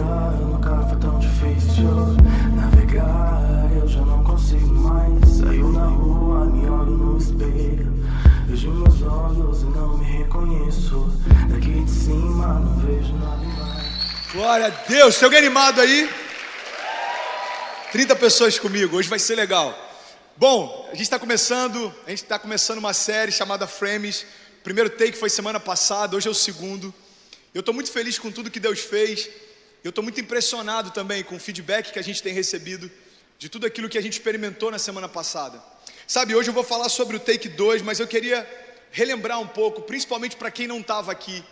navegar nunca foi tão difícil. Navegar eu já não consigo mais. Saio na rua, me olho no espelho, vejo meus olhos e não me reconheço. Daqui de cima não vejo nada mais. Glória a Deus. Tem alguém animado aí? 30 pessoas comigo, hoje vai ser legal. Bom, a gente está começando uma série chamada Frames. O primeiro take foi semana passada, hoje é o segundo. Eu estou muito feliz com tudo que Deus fez. Eu estou muito impressionado também com o feedback que a gente tem recebido de tudo aquilo que a gente experimentou na semana passada. Sabe, hoje eu vou falar sobre o take 2, mas eu queria relembrar um pouco, principalmente para quem não estava aqui,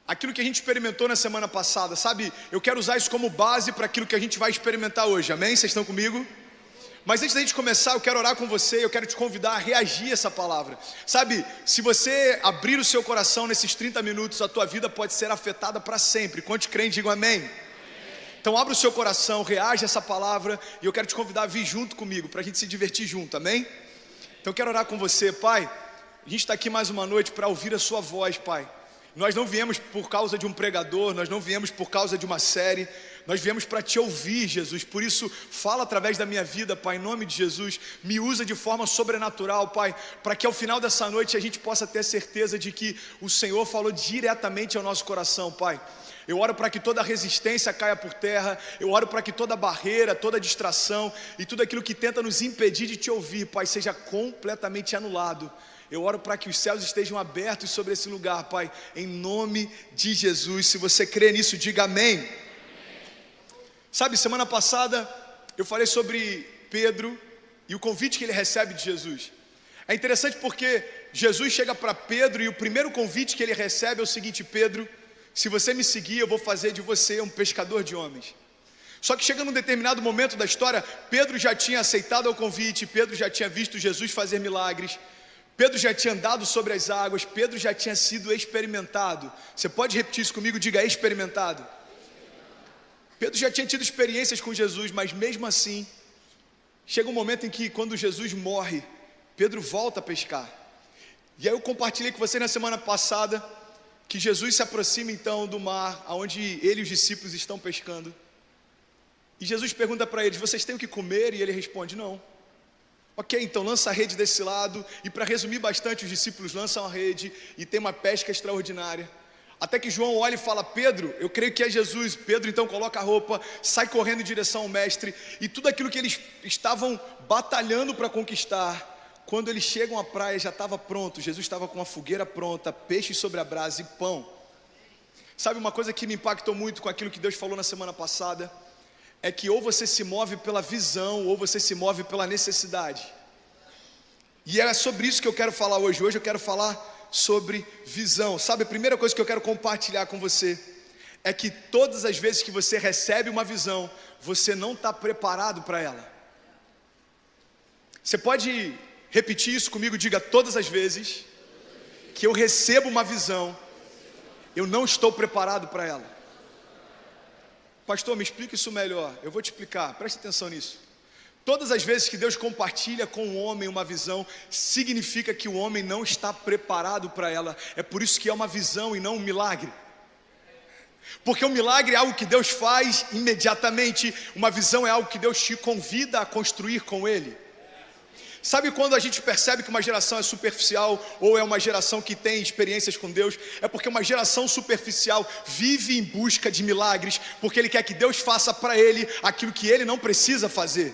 aquilo que a gente experimentou na semana passada. Sabe, eu quero usar isso como base para aquilo que a gente vai experimentar hoje, amém? Vocês estão comigo? Mas antes da gente começar, eu quero orar com você, eu quero te convidar a reagir a essa palavra. Sabe, se você abrir o seu coração nesses 30 minutos, a tua vida pode ser afetada para sempre. Quantos creem, digam amém. Então abra o seu coração, reage a essa palavra, e eu quero te convidar a vir junto comigo, para a gente se divertir junto, amém? Então eu quero orar com você, Pai. A gente está aqui mais uma noite para ouvir a sua voz, Pai. Nós não viemos por causa de um pregador, nós não viemos por causa de uma série, nós viemos para te ouvir, Jesus. Por isso, fala através da minha vida, Pai, em nome de Jesus. Me usa de forma sobrenatural, Pai, para que ao final dessa noite a gente possa ter certeza de que o Senhor falou diretamente ao nosso coração, Pai. Eu oro para que toda resistência caia por terra, eu oro para que toda barreira, toda distração e tudo aquilo que tenta nos impedir de te ouvir, Pai, seja completamente anulado. Eu oro para que os céus estejam abertos sobre esse lugar, Pai, em nome de Jesus. Se você crê nisso, diga amém. Sabe, semana passada eu falei sobre Pedro e o convite que ele recebe de Jesus. É interessante porque Jesus chega para Pedro e o primeiro convite que ele recebe é o seguinte: Pedro, se você me seguir, eu vou fazer de você um pescador de homens. Só que chega num determinado momento da história, Pedro já tinha aceitado o convite, Pedro já tinha visto Jesus fazer milagres, Pedro já tinha andado sobre as águas, Pedro já tinha sido experimentado. Você pode repetir isso comigo? Diga experimentado. Pedro já tinha tido experiências com Jesus, mas mesmo assim, chega um momento em que quando Jesus morre, Pedro volta a pescar. E aí eu compartilhei com você na semana passada, que Jesus se aproxima então do mar, onde ele e os discípulos estão pescando. E Jesus pergunta para eles: vocês têm o que comer? E ele responde: não. Ok, então lança a rede desse lado. E para resumir bastante, os discípulos lançam a rede e tem uma pesca extraordinária. Até que João olha e fala: Pedro, eu creio que é Jesus. Pedro então coloca a roupa, sai correndo em direção ao mestre. E tudo aquilo que eles estavam batalhando para conquistar, quando eles chegam à praia já estava pronto. Jesus estava com uma fogueira pronta, peixe sobre a brasa e pão. Sabe, uma coisa que me impactou muito com aquilo que Deus falou na semana passada é que ou você se move pela visão ou você se move pela necessidade. E é sobre isso que eu quero falar hoje. Hoje eu quero falar sobre visão. Sabe, a primeira coisa que eu quero compartilhar com você é que todas as vezes que você recebe uma visão, você não está preparado para ela. Você pode repetir isso comigo? Diga: todas as vezes que eu recebo uma visão, eu não estou preparado para ela. Pastor, me explica isso melhor. Eu vou te explicar, preste atenção nisso. Todas as vezes que Deus compartilha com o homem uma visão, significa que o homem não está preparado para ela. É por isso que é uma visão e não um milagre. Porque o milagre é algo que Deus faz imediatamente. Uma visão é algo que Deus te convida a construir com Ele. Sabe quando a gente percebe que uma geração é superficial ou é uma geração que tem experiências com Deus? É porque uma geração superficial vive em busca de milagres, porque ele quer que Deus faça para ele aquilo que ele não precisa fazer.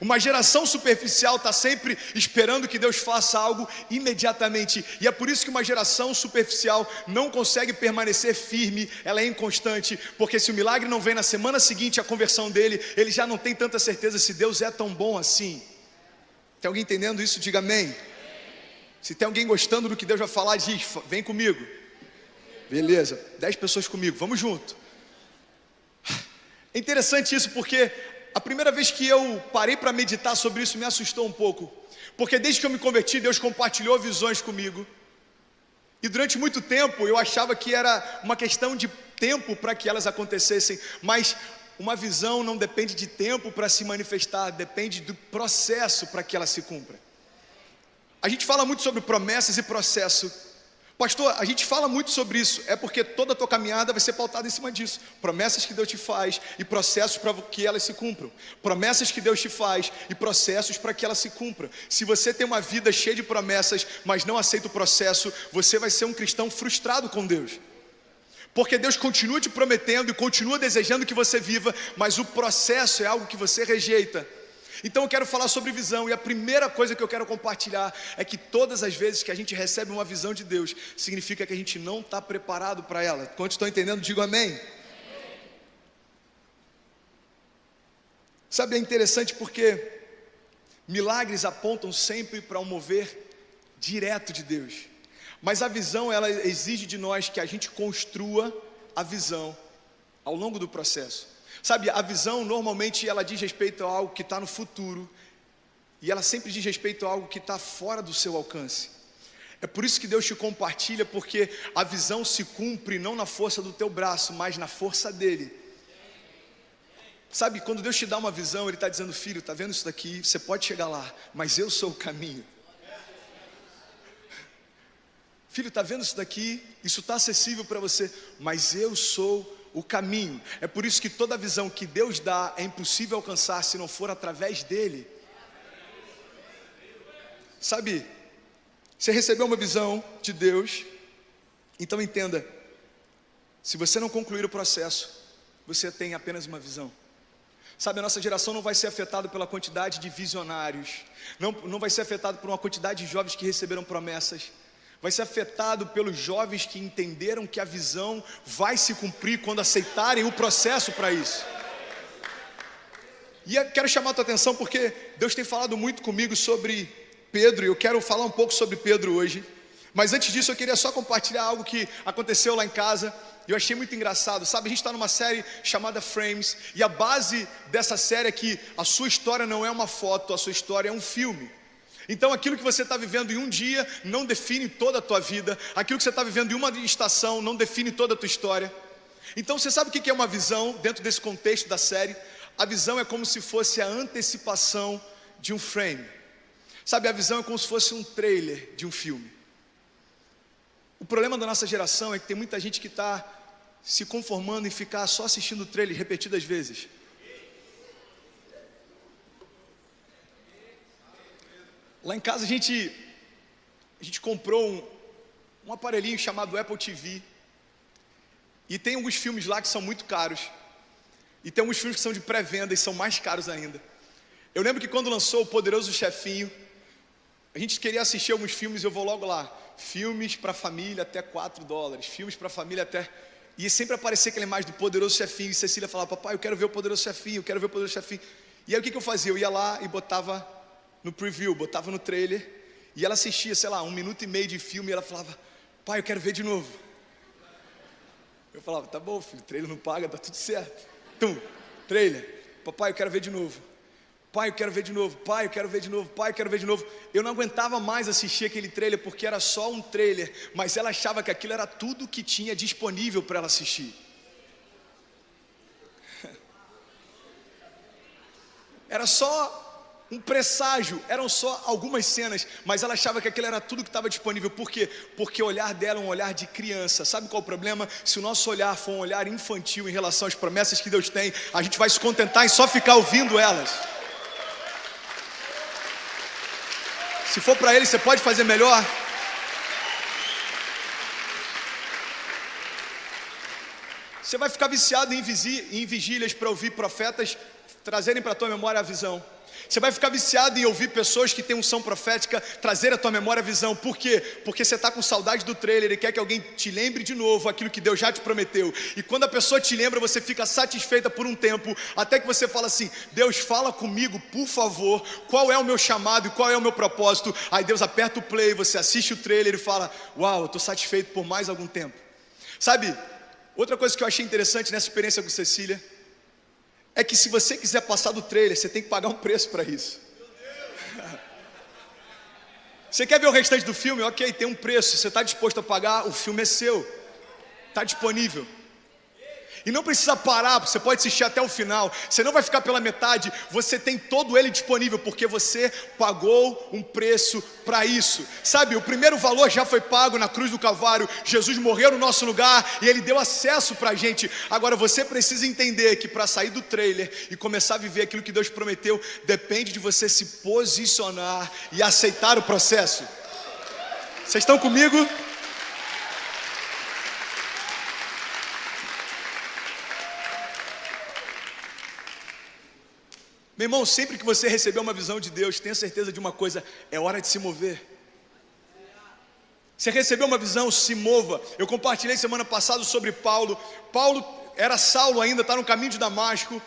Uma geração superficial está sempre esperando que Deus faça algo imediatamente. E é por isso que uma geração superficial não consegue permanecer firme, ela é inconstante. Porque se o milagre não vem na semana seguinte, a conversão dele, ele já não tem tanta certeza se Deus é tão bom assim. Tem alguém entendendo isso? Diga amém. Se tem alguém gostando do que Deus vai falar, diz: vem comigo. Beleza, 10 pessoas comigo, vamos junto. É interessante isso porque a primeira vez que eu parei para meditar sobre isso me assustou um pouco. Porque desde que eu me converti, Deus compartilhou visões comigo. E durante muito tempo eu achava que era uma questão de tempo para que elas acontecessem. Mas uma visão não depende de tempo para se manifestar, depende do processo para que ela se cumpra. A gente fala muito sobre promessas e processo, Pastor, a gente fala muito sobre isso, é porque toda a tua caminhada vai ser pautada em cima disso. Promessas que Deus te faz e processos para que elas se cumpram. Promessas que Deus te faz e processos para que elas se cumpram. Se você tem uma vida cheia de promessas, mas não aceita o processo, você vai ser um cristão frustrado com Deus. Porque Deus continua te prometendo e continua desejando que você viva, mas o processo é algo que você rejeita. Então eu quero falar sobre visão, e a primeira coisa que eu quero compartilhar é que todas as vezes que a gente recebe uma visão de Deus, significa que a gente não está preparado para ela. Quantos estão entendendo? Digo amém. Sabe, é interessante porque milagres apontam sempre para um mover direto de Deus. Mas a visão, ela exige de nós que a gente construa a visão ao longo do processo. Sabe, a visão normalmente ela diz respeito a algo que está no futuro, e ela sempre diz respeito a algo que está fora do seu alcance. É por isso que Deus te compartilha, porque a visão se cumpre não na força do teu braço, mas na força dele. Sabe, quando Deus te dá uma visão, Ele está dizendo: filho, está vendo isso daqui? Você pode chegar lá, mas eu sou o caminho. Filho, está vendo isso daqui? Isso está acessível para você, mas eu sou o caminho. É por isso que toda visão que Deus dá é impossível alcançar se não for através dele. Sabe, você recebeu uma visão de Deus, então entenda: se você não concluir o processo, você tem apenas uma visão. Sabe, a nossa geração não vai ser afetada pela quantidade de visionários, não vai ser afetada por uma quantidade de jovens que receberam promessas. Vai ser afetado pelos jovens que entenderam que a visão vai se cumprir quando aceitarem o processo para isso. E eu quero chamar a tua atenção porque Deus tem falado muito comigo sobre Pedro, e eu quero falar um pouco sobre Pedro hoje. Mas antes disso eu queria só compartilhar algo que aconteceu lá em casa, e eu achei muito engraçado. Sabe, a gente está numa série chamada Frames, e a base dessa série é que a sua história não é uma foto, a sua história é um filme. Então aquilo que você está vivendo em um dia não define toda a tua vida. Aquilo que você está vivendo em uma estação não define toda a tua história. Então você sabe o que é uma visão dentro desse contexto da série? A visão é como se fosse a antecipação de um frame. Sabe, a visão é como se fosse um trailer de um filme. O problema da nossa geração é que tem muita gente que está se conformando em ficar só assistindo o trailer repetidas vezes. Lá em casa a gente comprou um aparelhinho chamado Apple TV. E tem alguns filmes lá que são muito caros. E tem alguns filmes que são de pré-venda e são mais caros ainda. Eu lembro que quando lançou o Poderoso Chefinho, a gente queria assistir alguns filmes e eu vou logo lá. Filmes para família até $4. Filmes para família até... E sempre aparecia aquela imagem do Poderoso Chefinho. E Cecília falava: papai, eu quero ver o Poderoso Chefinho, eu quero ver o Poderoso Chefinho. E aí o que eu fazia? Eu ia lá e botava no preview, botava no trailer, e ela assistia, sei lá, 1 minuto e meio de filme, e ela falava: pai, eu quero ver de novo. Eu falava: tá bom, filho, trailer não paga, tá tudo certo. Trailer, papai, eu quero ver de novo. Pai, eu quero ver de novo. Pai, eu quero ver de novo. Pai, eu quero ver de novo. Eu não aguentava mais assistir aquele trailer, porque era só um trailer, mas ela achava que aquilo era tudo que tinha disponível para ela assistir. Era só um presságio, eram só algumas cenas, mas ela achava que aquilo era tudo que estava disponível. Por quê? Porque o olhar dela é um olhar de criança. Sabe qual é o problema? Se o nosso olhar for um olhar infantil em relação às promessas que Deus tem, a gente vai se contentar em só ficar ouvindo elas. Se for para Ele, você pode fazer melhor. Você vai ficar viciado em vigílias para ouvir profetas trazerem para a tua memória a visão. Você vai ficar viciado em ouvir pessoas que têm unção profética trazer à tua memória a visão. Por quê? Porque você está com saudade do trailer e quer que alguém te lembre de novo aquilo que Deus já te prometeu. E quando a pessoa te lembra, você fica satisfeita por um tempo, até que você fala assim: Deus, fala comigo, por favor, qual é o meu chamado e qual é o meu propósito? Aí Deus aperta o play, você assiste o trailer e fala: uau, eu estou satisfeito por mais algum tempo. Sabe, outra coisa que eu achei interessante nessa experiência com Cecília é que se você quiser passar do trailer, você tem que pagar um preço para isso. Você quer ver o restante do filme? Ok, tem um preço. Se você está disposto a pagar, o filme é seu. Está disponível. E não precisa parar, você pode assistir até o final. Você não vai ficar pela metade, você tem todo ele disponível, porque você pagou um preço para isso. Sabe, o primeiro valor já foi pago na cruz do Calvário. Jesus morreu no nosso lugar e ele deu acesso para a gente. Agora você precisa entender que para sair do trailer e começar a viver aquilo que Deus prometeu, depende de você se posicionar e aceitar o processo. Vocês estão comigo? Meu irmão, sempre que você receber uma visão de Deus, tenha certeza de uma coisa: é hora de se mover. Você recebeu uma visão, se mova. Eu compartilhei semana passada sobre Paulo. Paulo era Saulo ainda, está no caminho de Damasco.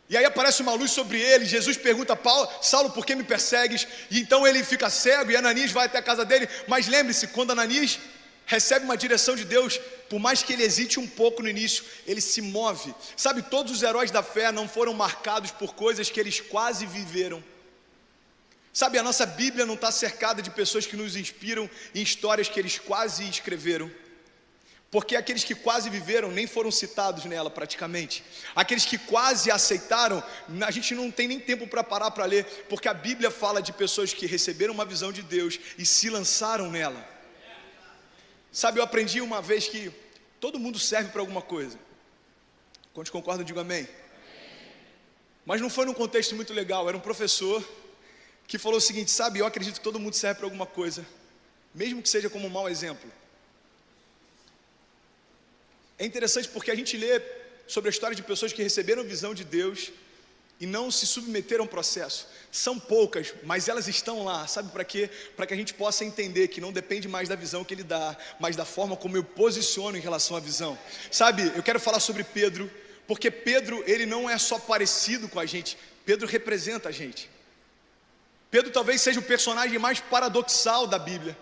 E aí aparece uma luz sobre ele. Jesus pergunta: Saulo, por que me persegues? E então ele fica cego e Ananias vai até a casa dele. Mas lembre-se, quando Ananias recebe uma direção de Deus, por mais que ele hesite um pouco no início, ele se move. Sabe, todos os heróis da fé não foram marcados por coisas que eles quase viveram. Sabe, a nossa Bíblia não está cercada de pessoas que nos inspiram em histórias que eles quase escreveram, porque aqueles que quase viveram nem foram citados nela praticamente. Aqueles que quase aceitaram, a gente não tem nem tempo para parar para ler, porque a Bíblia fala de pessoas que receberam uma visão de Deus e se lançaram nela. Sabe, eu aprendi uma vez que todo mundo serve para alguma coisa. Quantos concordam, digo amém. Mas não foi num contexto muito legal. Era um professor que falou o seguinte: sabe, eu acredito que todo mundo serve para alguma coisa, mesmo que seja como um mau exemplo. É interessante porque a gente lê sobre a história de pessoas que receberam visão de Deus e não se submeteram ao processo. São poucas, mas elas estão lá. Sabe para quê? Para que a gente possa entender que não depende mais da visão que ele dá, mas da forma como eu posiciono em relação à visão. Sabe, eu quero falar sobre Pedro, porque Pedro, ele não é só parecido com a gente, Pedro representa a gente. Pedro talvez seja o personagem mais paradoxal da Bíblia,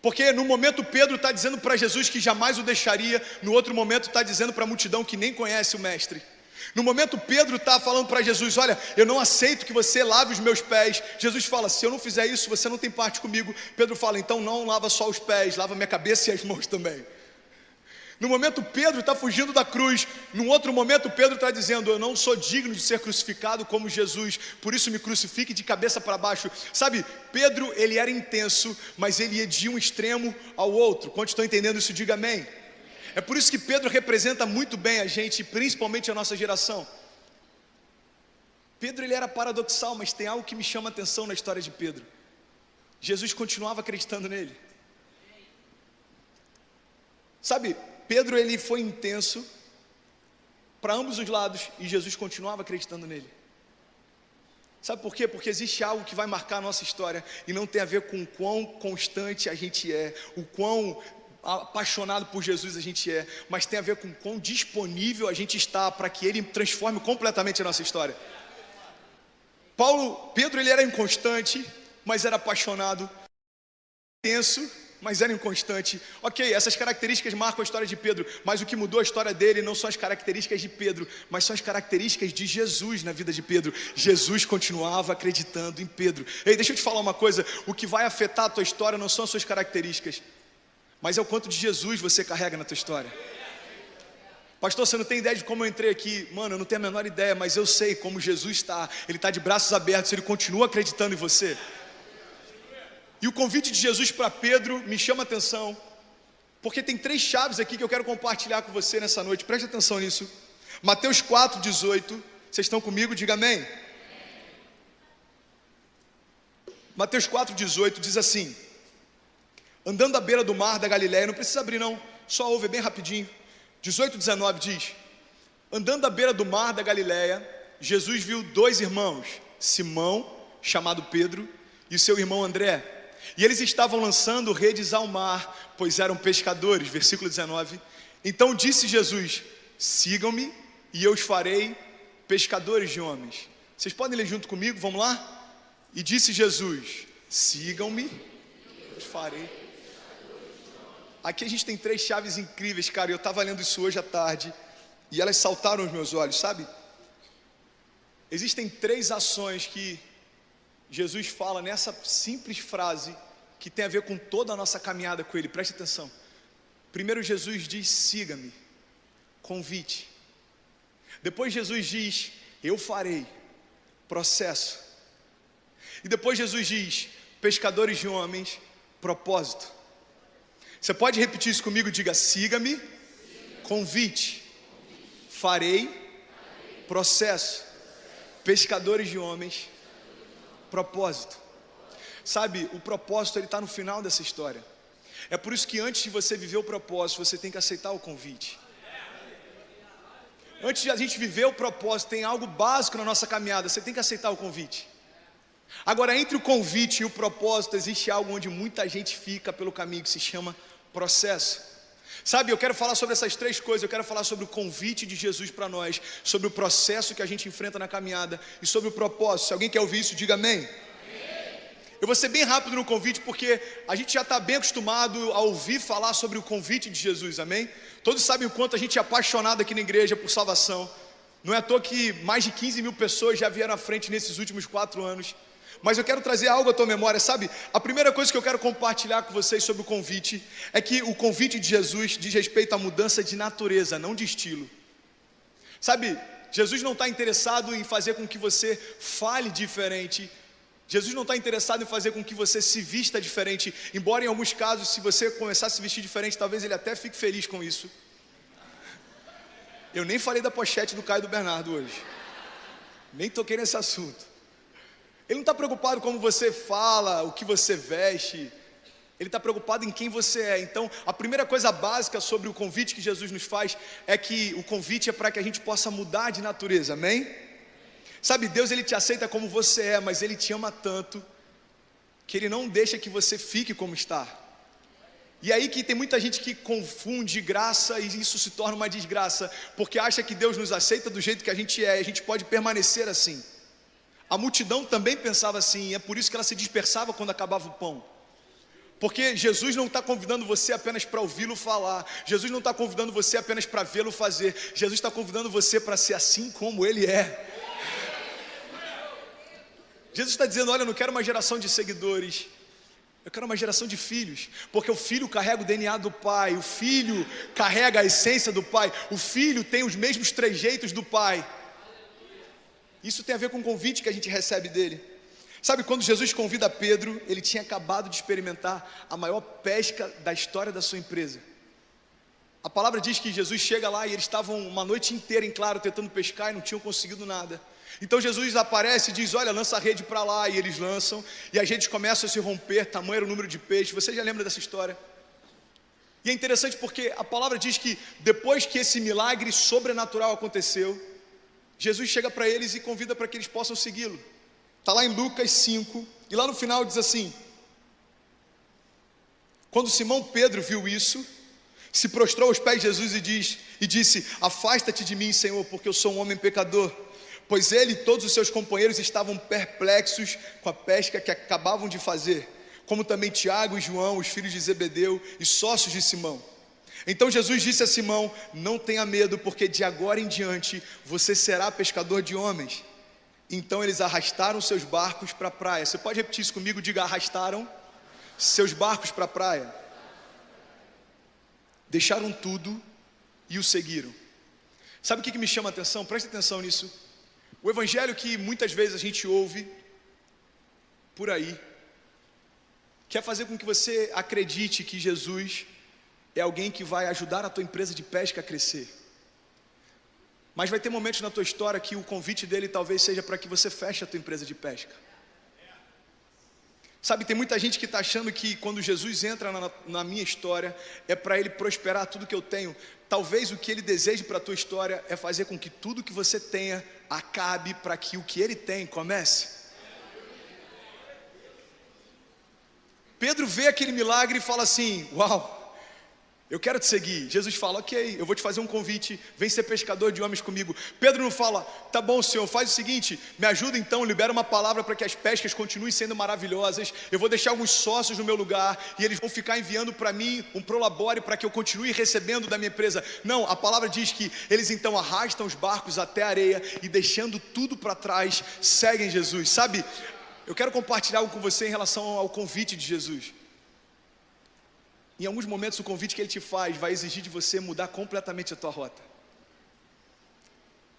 porque no momento Pedro está dizendo para Jesus que jamais o deixaria, no outro momento está dizendo para a multidão que nem conhece o mestre. No momento Pedro está falando para Jesus: olha, eu não aceito que você lave os meus pés. Jesus fala: se eu não fizer isso, você não tem parte comigo. Pedro fala: então não lava só os pés, lava minha cabeça e as mãos também. No momento Pedro está fugindo da cruz. Num outro momento Pedro está dizendo: eu não sou digno de ser crucificado como Jesus, por isso me crucifique de cabeça para baixo. Sabe, Pedro, ele era intenso, mas ele ia de um extremo ao outro. Quantos estão entendendo isso, diga amém. É por isso que Pedro representa muito bem a gente, principalmente a nossa geração. Pedro, ele era paradoxal, mas tem algo que me chama a atenção na história de Pedro. Jesus continuava acreditando nele. Sabe, Pedro, ele foi intenso para ambos os lados e Jesus continuava acreditando nele. Sabe por quê? Porque existe algo que vai marcar a nossa história e não tem a ver com o quão constante a gente é, o quão apaixonado por Jesus a gente é, mas tem a ver com quão disponível a gente está para que Ele transforme completamente a nossa história. Pedro, ele era inconstante, mas era apaixonado, intenso, mas era inconstante. Ok, essas características marcam a história de Pedro, mas o que mudou a história dele não são as características de Pedro, mas são as características de Jesus na vida de Pedro. Jesus continuava acreditando em Pedro. Ei, deixa eu te falar uma coisa: o que vai afetar a tua história não são as suas características, mas é o quanto de Jesus você carrega na tua história. Pastor, você não tem ideia de como eu entrei aqui. Mano, eu não tenho a menor ideia, mas eu sei como Jesus está. Ele está de braços abertos, Ele continua acreditando em você. E o convite de Jesus para Pedro me chama a atenção, porque tem 3 chaves aqui que eu quero compartilhar com você nessa noite. Preste atenção nisso. Mateus 4:18. Vocês estão comigo? Diga amém. Mateus 4:18 diz assim: andando à beira do mar da Galileia, não precisa abrir não, só ouve bem rapidinho. 18:19 diz: andando à beira do mar da Galileia, Jesus viu 2 irmãos, Simão, chamado Pedro, e seu irmão André, e eles estavam lançando redes ao mar, pois eram pescadores. Versículo 19: então disse Jesus: sigam-me e eu os farei pescadores de homens. Vocês podem ler junto comigo, vamos lá? E disse Jesus: sigam-me e eu os farei. Aqui a gente tem 3 chaves incríveis, cara. Eu estava lendo isso hoje à tarde e elas saltaram aos meus olhos, sabe? Existem 3 ações que Jesus fala nessa simples frase que tem a ver com toda a nossa caminhada com Ele. Preste atenção. Primeiro, Jesus diz: siga-me. Convite. Depois Jesus diz, eu farei, processo. E depois Jesus diz, pescadores de homens, propósito. Você pode repetir isso comigo? Diga, siga-me, convite, farei, processo, pescadores de homens, propósito. Sabe, o propósito ele está no final dessa história. É por isso que antes de você viver o propósito, você tem que aceitar o convite. Antes de a gente viver o propósito, tem algo básico na nossa caminhada, você tem que aceitar o convite. Agora, entre o convite e o propósito, existe algo onde muita gente fica pelo caminho, que se chama processo. Sabe, eu quero falar sobre essas três coisas. Eu quero falar sobre o convite de Jesus para nós, sobre o processo que a gente enfrenta na caminhada e sobre o propósito. Se alguém quer ouvir isso, diga amém. Eu vou ser bem rápido no convite, porque a gente já está bem acostumado a ouvir falar sobre o convite de Jesus, amém? Todos sabem o quanto a gente é apaixonado aqui na igreja por salvação. Não é à toa que mais de 15 mil pessoas já vieram à frente nesses últimos 4 anos. Mas eu quero trazer algo à tua memória, sabe? A primeira coisa que eu quero compartilhar com vocês sobre o convite é que o convite de Jesus diz respeito à mudança de natureza, não de estilo. Sabe, Jesus não está interessado em fazer com que você fale diferente. Jesus não está interessado em fazer com que você se vista diferente. Embora em alguns casos, se você começar a se vestir diferente, talvez ele até fique feliz com isso. Eu nem falei da pochete do Caio e do Bernardo hoje. Nem toquei nesse assunto. Ele não está preocupado com como você fala, o que você veste. Ele está preocupado em quem você é. Então, a primeira coisa básica sobre o convite que Jesus nos faz é que o convite é para que a gente possa mudar de natureza, amém? Sabe, Deus ele te aceita como você é, mas Ele te ama tanto que Ele não deixa que você fique como está. E aí que tem muita gente que confunde graça e isso se torna uma desgraça, porque acha que Deus nos aceita do jeito que a gente é e a gente pode permanecer assim. A multidão também pensava assim, e é por isso que ela se dispersava quando acabava o pão. Porque Jesus não está convidando você apenas para ouvi-lo falar. Jesus não está convidando você apenas para vê-lo fazer. Jesus está convidando você para ser assim como Ele é. Jesus está dizendo, olha, eu não quero uma geração de seguidores, eu quero uma geração de filhos. Porque o filho carrega o DNA do pai, o filho carrega a essência do pai, o filho tem os mesmos trejeitos do pai. Isso tem a ver com o convite que a gente recebe dele. Sabe, quando Jesus convida Pedro, ele tinha acabado de experimentar a maior pesca da história da sua empresa. A palavra diz que Jesus chega lá e eles estavam uma noite inteira em claro tentando pescar e não tinham conseguido nada. Então Jesus aparece e diz, olha, lança a rede para lá, e eles lançam, e as redes começam a se romper, tamanho era o número de peixes. Você já lembra dessa história? E é interessante porque a palavra diz que depois que esse milagre sobrenatural aconteceu, Jesus chega para eles e convida para que eles possam segui-lo. Está lá em Lucas 5, e lá no final diz assim, quando Simão Pedro viu isso, se prostrou aos pés de Jesus e disse, afasta-te de mim, Senhor, porque eu sou um homem pecador. Pois ele e todos os seus companheiros estavam perplexos com a pesca que acabavam de fazer, como também Tiago e João, os filhos de Zebedeu e sócios de Simão. Então Jesus disse a Simão, não tenha medo, porque de agora em diante você será pescador de homens. Então eles arrastaram seus barcos para a praia. Você pode repetir isso comigo? Diga, arrastaram seus barcos para a praia. Deixaram tudo e o seguiram. Sabe o que me chama a atenção? Preste atenção nisso. O evangelho que muitas vezes a gente ouve por aí quer fazer com que você acredite que Jesus é alguém que vai ajudar a tua empresa de pesca a crescer. Mas vai ter momentos na tua história que o convite dele talvez seja para que você feche a tua empresa de pesca. Sabe, tem muita gente que está achando que quando Jesus entra na minha história é para ele prosperar tudo que eu tenho. Talvez o que ele deseje para a tua história é fazer com que tudo que você tenha acabe para que o que ele tem comece. Pedro vê aquele milagre e fala assim, uau, eu quero te seguir. Jesus fala, ok, eu vou te fazer um convite, vem ser pescador de homens comigo. Pedro não fala, tá bom, Senhor, faz o seguinte, me ajuda então, libera uma palavra para que as pescas continuem sendo maravilhosas, eu vou deixar alguns sócios no meu lugar, e eles vão ficar enviando para mim um prolabore para que eu continue recebendo da minha empresa. Não, a palavra diz que eles então arrastam os barcos até a areia, e deixando tudo para trás, seguem Jesus. Sabe, eu quero compartilhar algo com você em relação ao convite de Jesus. Em alguns momentos o convite que ele te faz vai exigir de você mudar completamente a tua rota.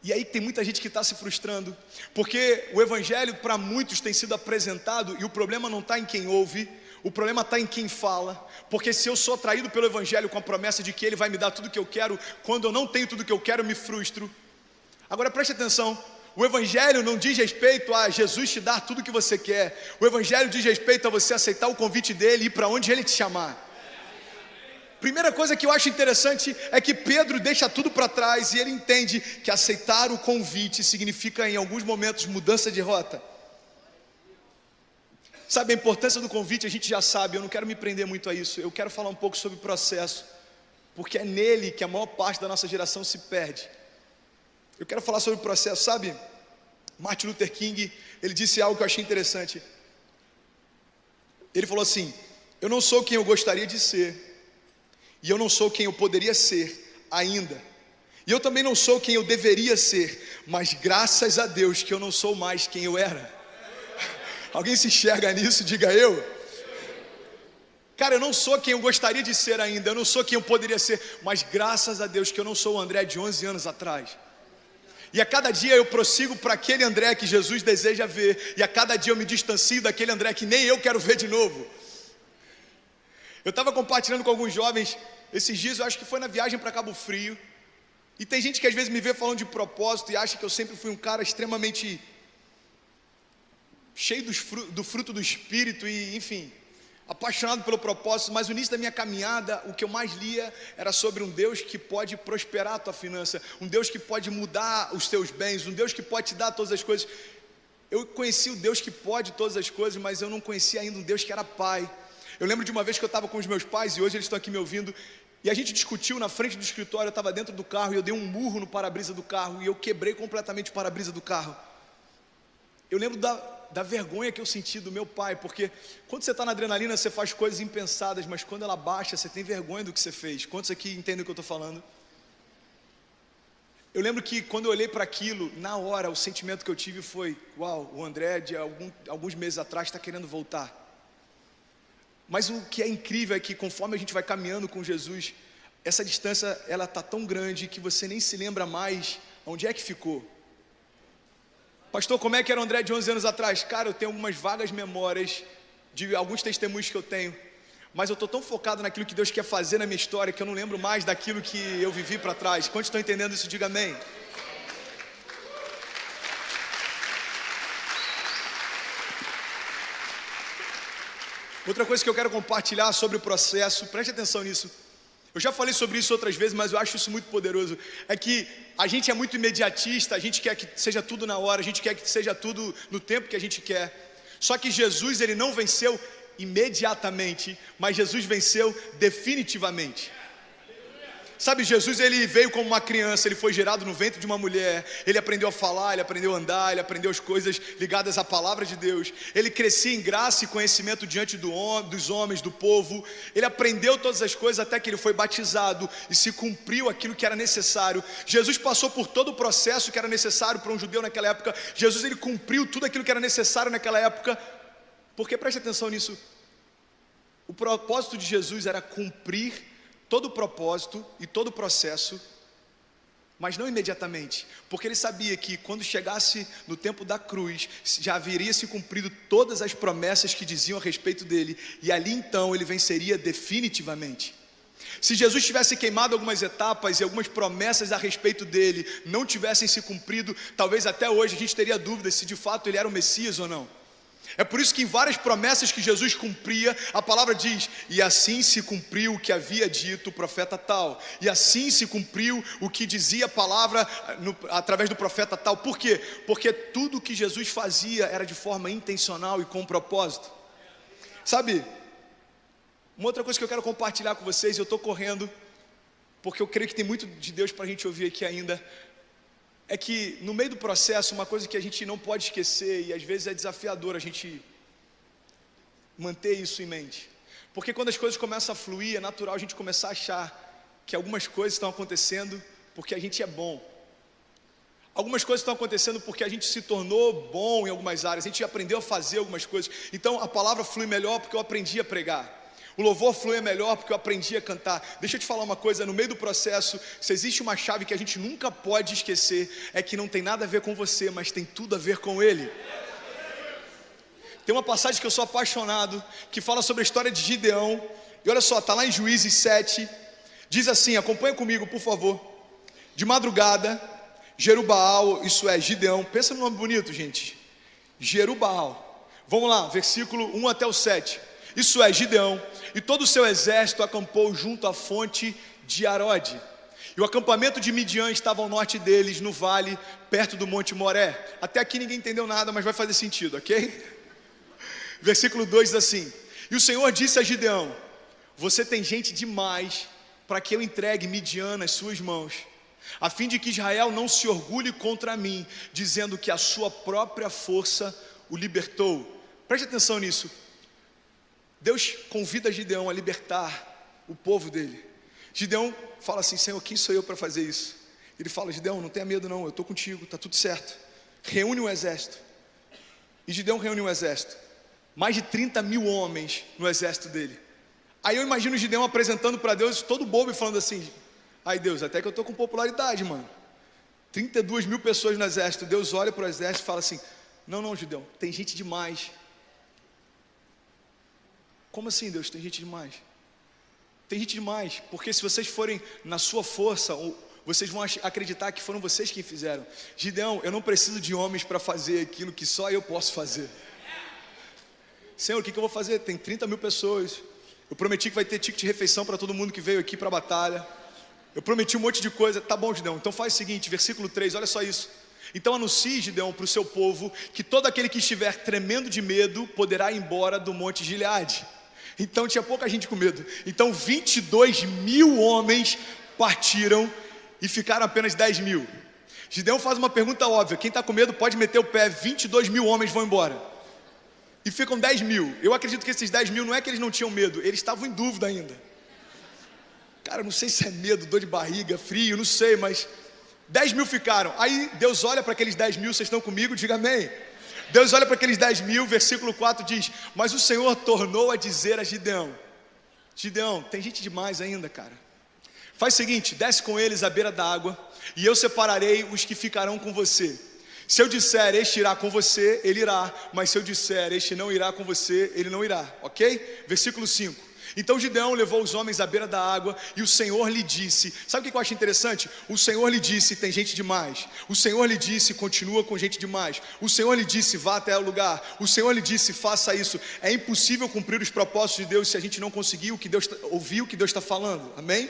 E aí tem muita gente que está se frustrando, porque o evangelho para muitos tem sido apresentado, e o problema não está em quem ouve, o problema está em quem fala. Porque se eu sou atraído pelo evangelho com a promessa de que ele vai me dar tudo o que eu quero, quando eu não tenho tudo o que eu quero, eu me frustro. Agora preste atenção, o evangelho não diz respeito a Jesus te dar tudo o que você quer, o evangelho diz respeito a você aceitar o convite dele e ir para onde ele te chamar. Primeira coisa que eu acho interessante é que Pedro deixa tudo para trás e ele entende que aceitar o convite significa, em alguns momentos, mudança de rota. Sabe, a importância do convite a gente já sabe, eu não quero me prender muito a isso, eu quero falar um pouco sobre o processo, porque é nele que a maior parte da nossa geração se perde. Eu quero falar sobre o processo, sabe? Martin Luther King, ele disse algo que eu achei interessante. Ele falou assim: eu não sou quem eu gostaria de ser, e eu não sou quem eu poderia ser ainda, e eu também não sou quem eu deveria ser, mas graças a Deus que eu não sou mais quem eu era. Alguém se enxerga nisso? Diga eu. Cara, eu não sou quem eu gostaria de ser ainda, eu não sou quem eu poderia ser, mas graças a Deus que eu não sou o André de 11 anos atrás. E a cada dia eu prossigo para aquele André que Jesus deseja ver, e a cada dia eu me distancio daquele André que nem eu quero ver de novo. Eu estava compartilhando com alguns jovens esses dias, eu acho que foi na viagem para Cabo Frio, e tem gente que às vezes me vê falando de propósito e acha que eu sempre fui um cara extremamente cheio do fruto do Espírito e, enfim, apaixonado pelo propósito. Mas no início da minha caminhada, o que eu mais lia era sobre um Deus que pode prosperar a tua finança, um Deus que pode mudar os teus bens, um Deus que pode te dar todas as coisas. Eu conheci o Deus que pode todas as coisas, mas eu não conhecia ainda um Deus que era Pai. Eu lembro de uma vez que eu estava com os meus pais, e hoje eles estão aqui me ouvindo, e a gente discutiu na frente do escritório. Eu estava dentro do carro e eu dei um murro no para-brisa do carro, e eu quebrei completamente o para-brisa do carro. Eu lembro da vergonha que eu senti do meu pai, porque quando você está na adrenalina, você faz coisas impensadas, mas quando ela baixa, você tem vergonha do que você fez. Quantos aqui entendem o que eu estou falando? Eu lembro que quando eu olhei para aquilo, na hora, o sentimento que eu tive foi: uau, o André de alguns meses atrás está querendo voltar. Mas o que é incrível é que conforme a gente vai caminhando com Jesus, essa distância ela está tão grande que você nem se lembra mais onde é que ficou. Pastor, como é que era o André de 11 anos atrás? Cara, eu tenho algumas vagas memórias de alguns testemunhos que eu tenho, mas eu estou tão focado naquilo que Deus quer fazer na minha história que eu não lembro mais daquilo que eu vivi para trás. Quantos estão entendendo isso? Diga amém. Outra coisa que eu quero compartilhar sobre o processo, preste atenção nisso. Eu já falei sobre isso outras vezes, mas eu acho isso muito poderoso. É que a gente é muito imediatista, a gente quer que seja tudo na hora, a gente quer que seja tudo no tempo que a gente quer. Só que Jesus, ele não venceu imediatamente, mas Jesus venceu definitivamente. Sabe, Jesus, ele veio como uma criança, ele foi gerado no ventre de uma mulher, ele aprendeu a falar, ele aprendeu a andar, ele aprendeu as coisas ligadas à palavra de Deus, ele crescia em graça e conhecimento diante dos homens, do povo, ele aprendeu todas as coisas até que ele foi batizado e se cumpriu aquilo que era necessário. Jesus passou por todo o processo que era necessário para um judeu naquela época. Jesus, ele cumpriu tudo aquilo que era necessário naquela época, porque preste atenção nisso, o propósito de Jesus era cumprir todo o propósito e todo o processo, mas não imediatamente, porque ele sabia que quando chegasse no tempo da cruz, já haveria se cumprido todas as promessas que diziam a respeito dele, e ali então ele venceria definitivamente. Se Jesus tivesse queimado algumas etapas e algumas promessas a respeito dele não tivessem se cumprido, talvez até hoje a gente teria dúvidas se de fato ele era o Messias ou não. É por isso que em várias promessas que Jesus cumpria, a palavra diz: e assim se cumpriu o que havia dito o profeta tal, e assim se cumpriu o que dizia a palavra através do profeta tal. Por quê? Porque tudo que Jesus fazia era de forma intencional e com propósito. Sabe, uma outra coisa que eu quero compartilhar com vocês, eu estou correndo, porque eu creio que tem muito de Deus para a gente ouvir aqui ainda, é que no meio do processo, uma coisa que a gente não pode esquecer, e às vezes é desafiador a gente manter isso em mente, porque quando as coisas começam a fluir, é natural a gente começar a achar que algumas coisas estão acontecendo porque a gente é bom, algumas coisas estão acontecendo porque a gente se tornou bom em algumas áreas, a gente aprendeu a fazer algumas coisas, então a palavra flui melhor porque eu aprendi a pregar. O louvor flui melhor porque eu aprendi a cantar. Deixa eu te falar uma coisa, no meio do processo, se existe uma chave que a gente nunca pode esquecer, é que não tem nada a ver com você, mas tem tudo a ver com Ele. Tem uma passagem que eu sou apaixonado, que fala sobre a história de Gideão, e olha só, está lá em Juízes 7, diz assim, acompanha comigo por favor. De madrugada, Jerubaal, isso é, Gideão, pensa no nome bonito, gente, Jerubaal, vamos lá, versículo 1 até o 7, isso é, Gideão, e todo o seu exército acampou junto à fonte de Arode, e o acampamento de Midian estava ao norte deles, no vale, perto do monte Moré. Até aqui ninguém entendeu nada, mas vai fazer sentido, ok? Versículo 2 diz assim, e o Senhor disse a Gideão, você tem gente demais para que eu entregue Midian nas suas mãos, a fim de que Israel não se orgulhe contra mim, dizendo que a sua própria força o libertou. Preste atenção nisso. Deus convida Gideão a libertar o povo dele. Gideão fala assim, Senhor, quem sou eu para fazer isso? Ele fala, Gideão, não tenha medo não, eu estou contigo, está tudo certo. Reúne um exército. E Gideão reúne um exército. Mais de 30 mil homens no exército dele. Aí eu imagino Gideão apresentando para Deus, todo bobo e falando assim, ai Deus, até que eu estou com popularidade, mano. 32 mil pessoas no exército. Deus olha para o exército e fala assim, não Gideão, tem gente demais. Como assim Deus, tem gente demais? Tem gente demais, porque se vocês forem na sua força, vocês vão acreditar que foram vocês quem fizeram. Gideão, eu não preciso de homens para fazer aquilo que só eu posso fazer. Senhor, o que eu vou fazer? Tem 30 mil pessoas. Eu prometi que vai ter ticket de refeição para todo mundo que veio aqui para a batalha. Eu prometi um monte de coisa. Tá bom, Gideão, então faz o seguinte, versículo 3, olha só isso. Então anuncie, Gideão, para o seu povo, que todo aquele que estiver tremendo de medo, poderá ir embora do monte Gileade. Então tinha pouca gente com medo. Então 22 mil homens partiram e ficaram apenas 10 mil. Gideão faz uma pergunta óbvia, quem está com medo pode meter o pé, 22 mil homens vão embora. E ficam 10 mil. Eu acredito que esses 10 mil não é que eles não tinham medo, eles estavam em dúvida ainda. Cara, não sei se é medo, dor de barriga, frio, não sei, mas 10 mil ficaram. Aí Deus olha para aqueles 10 mil, vocês estão comigo? Diga amém. Deus olha para aqueles 10 mil, versículo 4 diz, mas o Senhor tornou a dizer a Gideão, Gideão, tem gente demais ainda, cara. Faz o seguinte, desce com eles à beira da água, e eu separarei os que ficarão com você. Se eu disser, este irá com você, ele irá. Mas se eu disser, este não irá com você, ele não irá, ok? Versículo 5. Então Gideão levou os homens à beira da água, e o Senhor lhe disse, sabe o que eu acho interessante? O Senhor lhe disse, tem gente demais. O Senhor lhe disse, continua com gente demais. O Senhor lhe disse, vá até o lugar. O Senhor lhe disse, faça isso. É impossível cumprir os propósitos de Deus se a gente não conseguir ouvir o que Deus está falando, amém?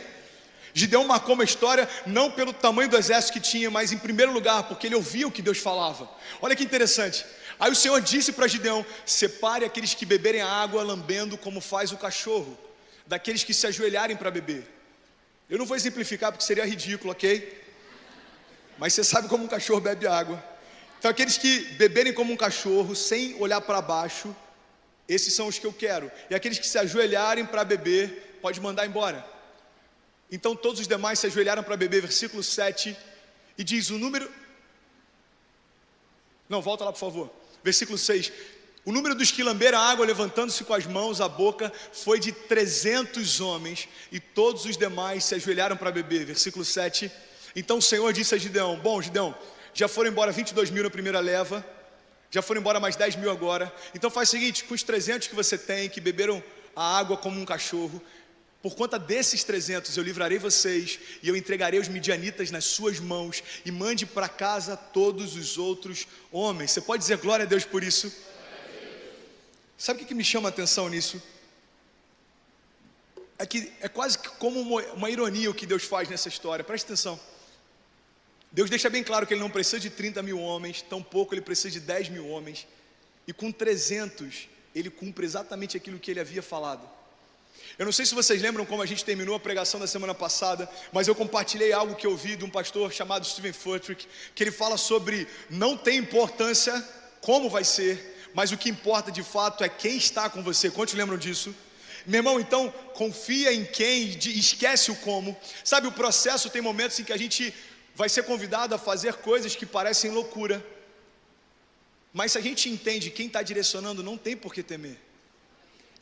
Gideão marcou uma história não pelo tamanho do exército que tinha, mas em primeiro lugar porque ele ouvia o que Deus falava. Olha que interessante. Aí o Senhor disse para Gideão, separe aqueles que beberem a água lambendo como faz o cachorro, daqueles que se ajoelharem para beber. Eu não vou exemplificar porque seria ridículo, ok? Mas você sabe como um cachorro bebe água. Então aqueles que beberem como um cachorro, sem olhar para baixo, esses são os que eu quero. E aqueles que se ajoelharem para beber, pode mandar embora. Então todos os demais se ajoelharam para beber, versículo 7, e diz o número... Não, volta lá por favor. Versículo 6. O número dos que lamberam a água, levantando-se com as mãos à boca, foi de 300 homens, e todos os demais se ajoelharam para beber. Versículo 7. Então o Senhor disse a Gideão, bom Gideão, já foram embora 22 mil na primeira leva, já foram embora mais 10 mil agora. Então faz o seguinte, com os 300 que você tem, que beberam a água como um cachorro, por conta desses 300 eu livrarei vocês, e eu entregarei os midianitas nas suas mãos, e mande para casa todos os outros homens. Você pode dizer glória a Deus por isso? Sabe o que me chama a atenção nisso? É que é quase como uma ironia o que Deus faz nessa história. Preste atenção. Deus deixa bem claro que Ele não precisa de 30 mil homens, tampouco Ele precisa de 10 mil homens, e com 300 Ele cumpre exatamente aquilo que Ele havia falado. Eu não sei se vocês lembram como a gente terminou a pregação da semana passada, mas eu compartilhei algo que eu ouvi de um pastor chamado Steven Furtick, que ele fala sobre não tem importância como vai ser, mas o que importa de fato é quem está com você. Quantos lembram disso? Meu irmão, então confia em quem e esquece o como. Sabe, o processo tem momentos em que a gente vai ser convidado a fazer coisas que parecem loucura, mas se a gente entende quem está direcionando, não tem por que temer.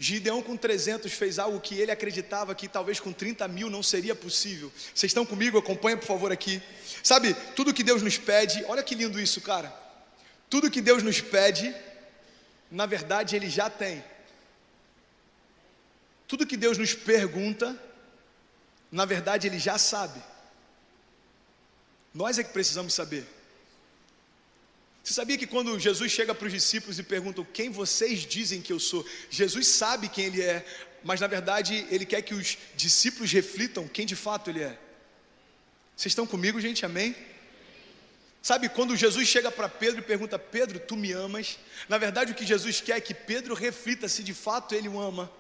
Gideão com 300 fez algo que ele acreditava que talvez com 30 mil não seria possível. Vocês estão comigo? Acompanha por favor aqui. Sabe, tudo que Deus nos pede, olha que lindo isso, cara. Tudo que Deus nos pede, na verdade Ele já tem. Tudo que Deus nos pergunta, na verdade Ele já sabe. Nós é que precisamos saber. Você sabia que quando Jesus chega para os discípulos e perguntam quem vocês dizem que eu sou, Jesus sabe quem Ele é, mas na verdade Ele quer que os discípulos reflitam quem de fato Ele é. Vocês estão comigo, gente? Amém? Sabe, quando Jesus chega para Pedro e pergunta, Pedro, tu me amas? Na verdade o que Jesus quer é que Pedro reflita se de fato ele o ama.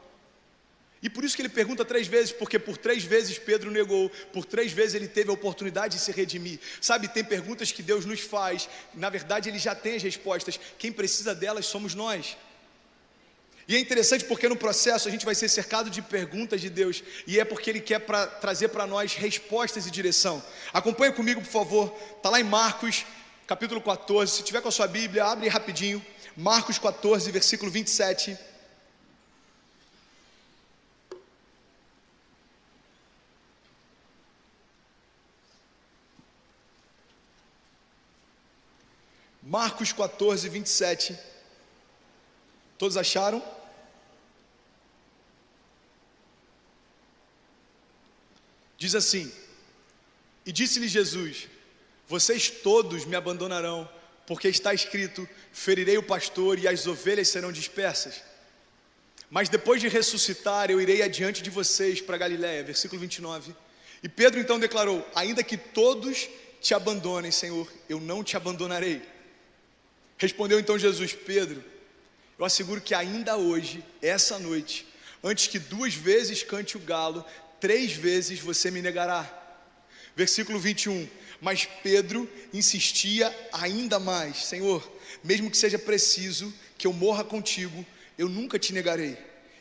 E por isso que ele pergunta 3 vezes, porque por 3 vezes Pedro negou, por 3 vezes ele teve a oportunidade de se redimir. Sabe, tem perguntas que Deus nos faz, na verdade Ele já tem as respostas, quem precisa delas somos nós. E é interessante porque no processo a gente vai ser cercado de perguntas de Deus, e é porque Ele quer trazer para nós respostas e direção. Acompanha comigo, por favor, está lá em Marcos, capítulo 14, se tiver com a sua Bíblia, abre rapidinho, Marcos 14, versículo 27. Marcos 14, 27. Todos acharam? Diz assim: e disse-lhe Jesus, vocês todos me abandonarão, porque está escrito, ferirei o pastor e as ovelhas serão dispersas. Mas depois de ressuscitar, eu irei adiante de vocês para Galiléia. Versículo 29. E Pedro então declarou, ainda que todos te abandonem, Senhor, eu não te abandonarei. Respondeu então Jesus, Pedro, eu asseguro que ainda hoje, essa noite, antes que 2 vezes cante o galo, 3 vezes você me negará. Versículo 21, mas Pedro insistia ainda mais, Senhor, mesmo que seja preciso que eu morra contigo, eu nunca te negarei.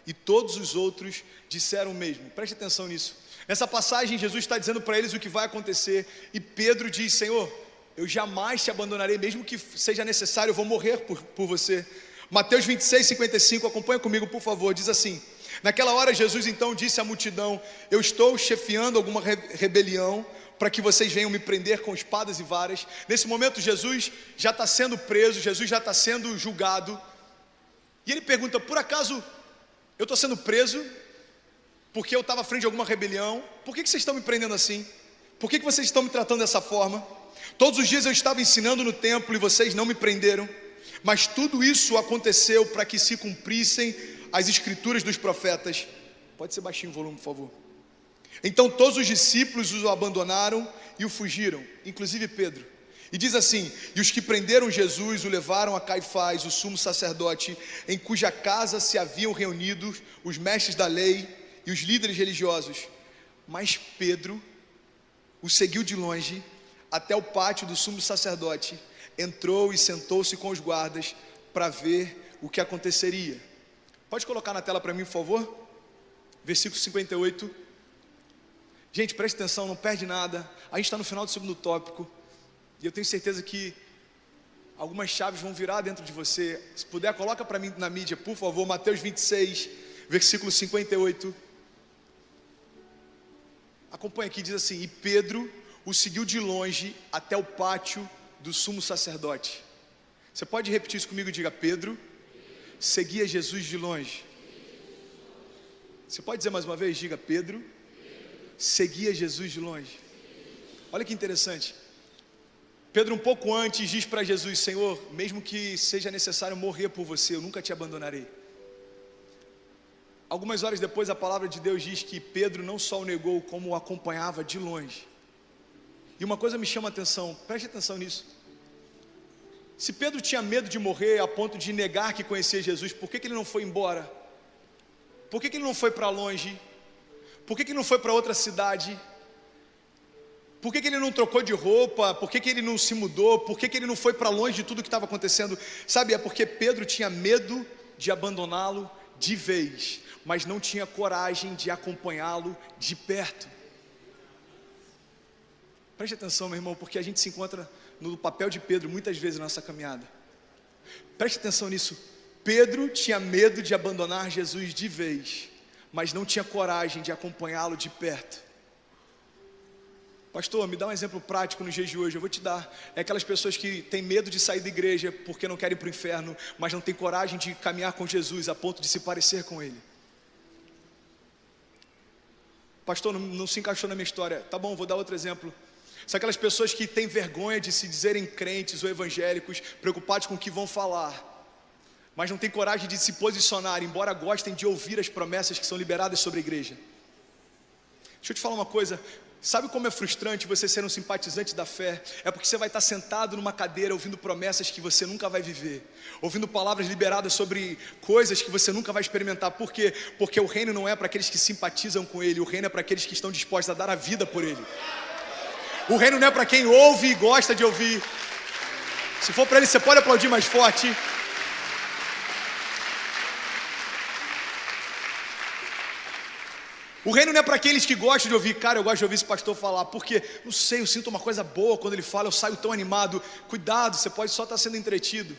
E todos os outros disseram o mesmo. Preste atenção nisso. Nessa passagem Jesus está dizendo para eles o que vai acontecer, e Pedro diz, Senhor, eu jamais te abandonarei, mesmo que seja necessário, eu vou morrer por você. Mateus 26, 55, acompanha comigo por favor, diz assim, naquela hora Jesus então disse à multidão, eu estou chefiando alguma rebelião, para que vocês venham me prender com espadas e varas. Nesse momento Jesus já está sendo preso, Jesus já está sendo julgado, e ele pergunta, por acaso eu estou sendo preso, porque eu estava à frente de alguma rebelião? Por que vocês estão me prendendo assim? Por que vocês estão me tratando dessa forma? Todos os dias eu estava ensinando no templo e vocês não me prenderam, mas tudo isso aconteceu para que se cumprissem as escrituras dos profetas. Pode ser baixinho o volume, por favor. Então todos os discípulos o abandonaram e o fugiram, inclusive Pedro. E diz assim, e os que prenderam Jesus o levaram a Caifás, o sumo sacerdote, em cuja casa se haviam reunido os mestres da lei e os líderes religiosos. Mas Pedro o seguiu de longe até o pátio do sumo sacerdote, entrou e sentou-se com os guardas para ver o que aconteceria. Pode colocar na tela para mim, por favor? Versículo 58. Gente, preste atenção, não perde nada. A gente está no final do segundo tópico, e eu tenho certeza que algumas chaves vão virar dentro de você. Se puder, coloca para mim na mídia, por favor, Mateus 26, versículo 58. Acompanha aqui, diz assim, e Pedro o seguiu de longe até o pátio do sumo sacerdote. Você pode repetir isso comigo? Diga, Pedro seguia Jesus de longe. Você pode dizer mais uma vez? Diga, Pedro seguia Jesus de longe. Olha que interessante. Pedro um pouco antes diz para Jesus, Senhor, mesmo que seja necessário morrer por você, eu nunca te abandonarei. Algumas horas depois a palavra de Deus diz que Pedro não só o negou, como o acompanhava de longe. E uma coisa me chama a atenção, preste atenção nisso. Se Pedro tinha medo de morrer a ponto de negar que conhecia Jesus, por que ele não foi embora? Por que ele não foi para longe? Por que ele não foi para outra cidade? Por que ele não trocou de roupa? Por que ele não se mudou? Por que ele não foi para longe de tudo que estava acontecendo? Sabe, é porque Pedro tinha medo de abandoná-lo de vez, mas não tinha coragem de acompanhá-lo de perto. Preste atenção, meu irmão, porque a gente se encontra no papel de Pedro muitas vezes na nossa caminhada. Preste atenção nisso. Pedro tinha medo de abandonar Jesus de vez, mas não tinha coragem de acompanhá-lo de perto. Pastor, me dá um exemplo prático nos dias de hoje. Eu vou te dar. É aquelas pessoas que têm medo de sair da igreja porque não querem ir para o inferno, mas não têm coragem de caminhar com Jesus a ponto de se parecer com Ele. Pastor, não se encaixou na minha história. Tá bom, vou dar outro exemplo. São aquelas pessoas que têm vergonha de se dizerem crentes ou evangélicos, preocupados com o que vão falar, mas não têm coragem de se posicionar, embora gostem de ouvir as promessas que são liberadas sobre a igreja. Deixa eu te falar uma coisa. Sabe como é frustrante você ser um simpatizante da fé? É porque você vai estar sentado numa cadeira ouvindo promessas que você nunca vai viver, ouvindo palavras liberadas sobre coisas que você nunca vai experimentar. Por quê? Porque o reino não é para aqueles que simpatizam com Ele, o reino é para aqueles que estão dispostos a dar a vida por Ele. O reino não é para quem ouve e gosta de ouvir. Se for para Ele, você pode aplaudir mais forte. O reino não é para aqueles que gostam de ouvir. Cara, eu gosto de ouvir esse pastor falar, porque, não sei, eu sinto uma coisa boa quando ele fala, eu saio tão animado. Cuidado, você pode só estar sendo entretido.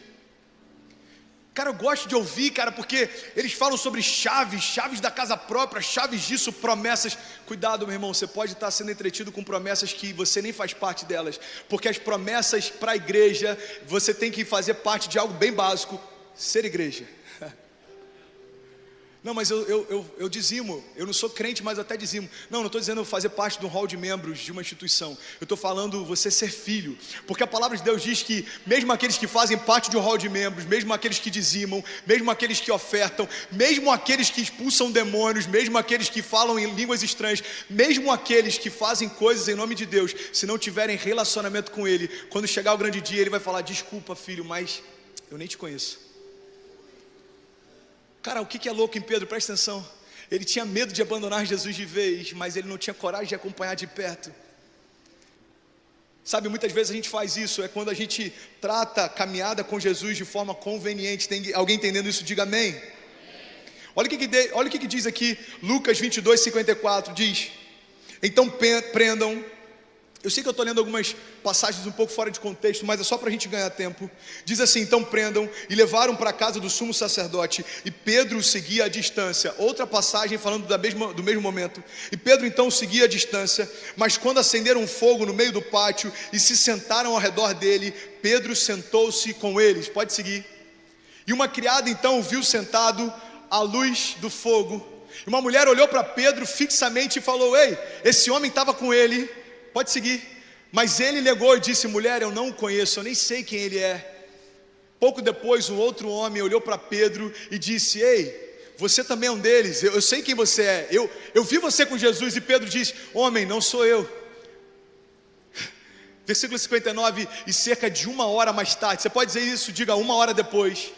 Cara, eu gosto de ouvir, cara, porque eles falam sobre chaves da casa própria, chaves disso, promessas. Cuidado, meu irmão, você pode estar sendo entretido com promessas que você nem faz parte delas, porque as promessas para a igreja, você tem que fazer parte de algo bem básico: ser igreja. Não, mas eu dizimo, eu não sou crente, mas até dizimo. Não estou dizendo fazer parte de um hall de membros de uma instituição. Eu estou falando você ser filho, porque a palavra de Deus diz que mesmo aqueles que fazem parte de um hall de membros, mesmo aqueles que dizimam, mesmo aqueles que ofertam, mesmo aqueles que expulsam demônios, mesmo aqueles que falam em línguas estranhas, mesmo aqueles que fazem coisas em nome de Deus, se não tiverem relacionamento com Ele, quando chegar o grande dia, Ele vai falar: desculpa, filho, mas eu nem te conheço. Cara, o que é louco em Pedro? Presta atenção. Ele tinha medo de abandonar Jesus de vez, mas ele não tinha coragem de acompanhar de perto. Sabe, muitas vezes a gente faz isso. É quando a gente trata a caminhada com Jesus de forma conveniente. Tem alguém entendendo isso? Diga amém. Olha o que diz aqui Lucas 22:54. Diz: então prendam. Eu sei que eu estou lendo algumas passagens um pouco fora de contexto, mas é só para a gente ganhar tempo. Diz assim: então prendam, e levaram para a casa do sumo sacerdote, e Pedro o seguia à distância. Outra passagem falando do mesmo momento. E Pedro então o seguia à distância, mas quando acenderam um fogo no meio do pátio e se sentaram ao redor dele, Pedro sentou-se com eles. Pode seguir. E uma criada então o viu sentado à luz do fogo. E uma mulher olhou para Pedro fixamente e falou: ei, esse homem estava com ele. Pode seguir. Mas ele negou e disse: mulher, eu não o conheço, eu nem sei quem ele é. Pouco depois, um outro homem olhou para Pedro e disse: ei, você também é um deles, eu sei quem você é, eu vi você com Jesus. E Pedro disse: homem, não sou eu. Versículo 59, e cerca de 1 hora mais tarde, você pode dizer isso, diga 1 hora depois,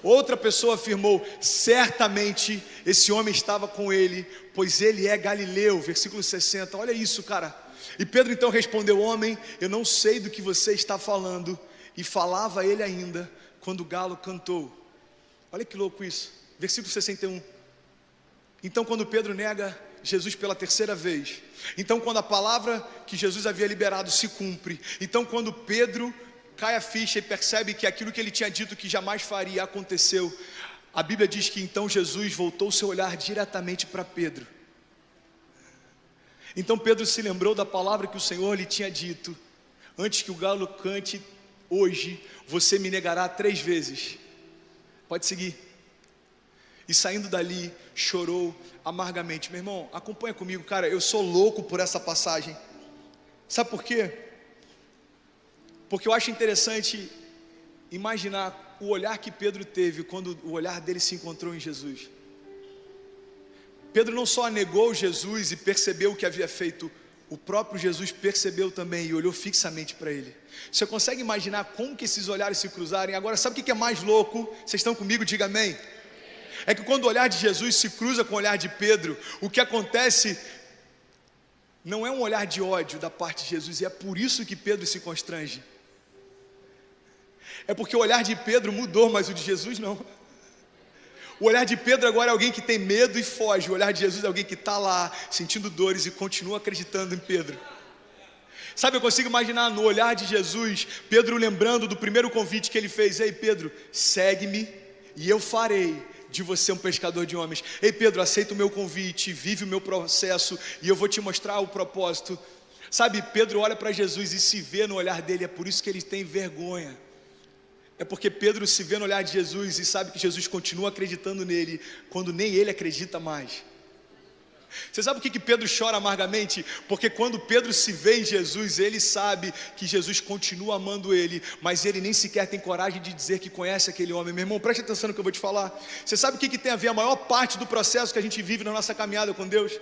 outra pessoa afirmou: certamente esse homem estava com ele, pois ele é galileu. Versículo 60, olha isso, cara. E Pedro então respondeu: homem, eu não sei do que você está falando. E falava ele ainda quando o galo cantou. Olha que louco isso. Versículo 61. Então quando Pedro nega Jesus pela terceira vez, então quando a palavra que Jesus havia liberado se cumpre, então quando Pedro cai a ficha e percebe que aquilo que ele tinha dito que jamais faria aconteceu, a Bíblia diz que então Jesus voltou seu olhar diretamente para Pedro. Então Pedro se lembrou da palavra que o Senhor lhe tinha dito: antes que o galo cante, hoje você me negará 3 vezes. Pode seguir. E saindo dali, chorou amargamente. Meu irmão, acompanha comigo, cara, eu sou louco por essa passagem. Sabe por quê? Porque eu acho interessante imaginar o olhar que Pedro teve quando o olhar dele se encontrou em Jesus. Pedro não só negou Jesus e percebeu o que havia feito, o próprio Jesus percebeu também e olhou fixamente para ele. Você consegue imaginar como que esses olhares se cruzarem? Agora, sabe o que é mais louco? Vocês estão comigo? Diga amém. É que quando o olhar de Jesus se cruza com o olhar de Pedro, o que acontece não é um olhar de ódio da parte de Jesus, e é por isso que Pedro se constrange. É porque o olhar de Pedro mudou, mas o de Jesus não. O olhar de Pedro agora é alguém que tem medo e foge. O olhar de Jesus é alguém que está lá, sentindo dores e continua acreditando em Pedro. Sabe, eu consigo imaginar no olhar de Jesus, Pedro lembrando do primeiro convite que ele fez: ei Pedro, segue-me. e eu farei de você um pescador de homens. Ei Pedro, aceita o meu convite, vive o meu processo e eu vou te mostrar o propósito. Sabe, Pedro olha para Jesus e se vê no olhar dele, é por isso que ele tem vergonha. É porque Pedro se vê no olhar de Jesus e sabe que Jesus continua acreditando nele, quando nem ele acredita mais. Você sabe por que Pedro chora amargamente? Porque quando Pedro se vê em Jesus, ele sabe que Jesus continua amando ele, mas ele nem sequer tem coragem de dizer que conhece aquele homem. Meu irmão, preste atenção no que eu vou te falar. Você sabe o que tem a ver a maior parte do processo que a gente vive na nossa caminhada com Deus?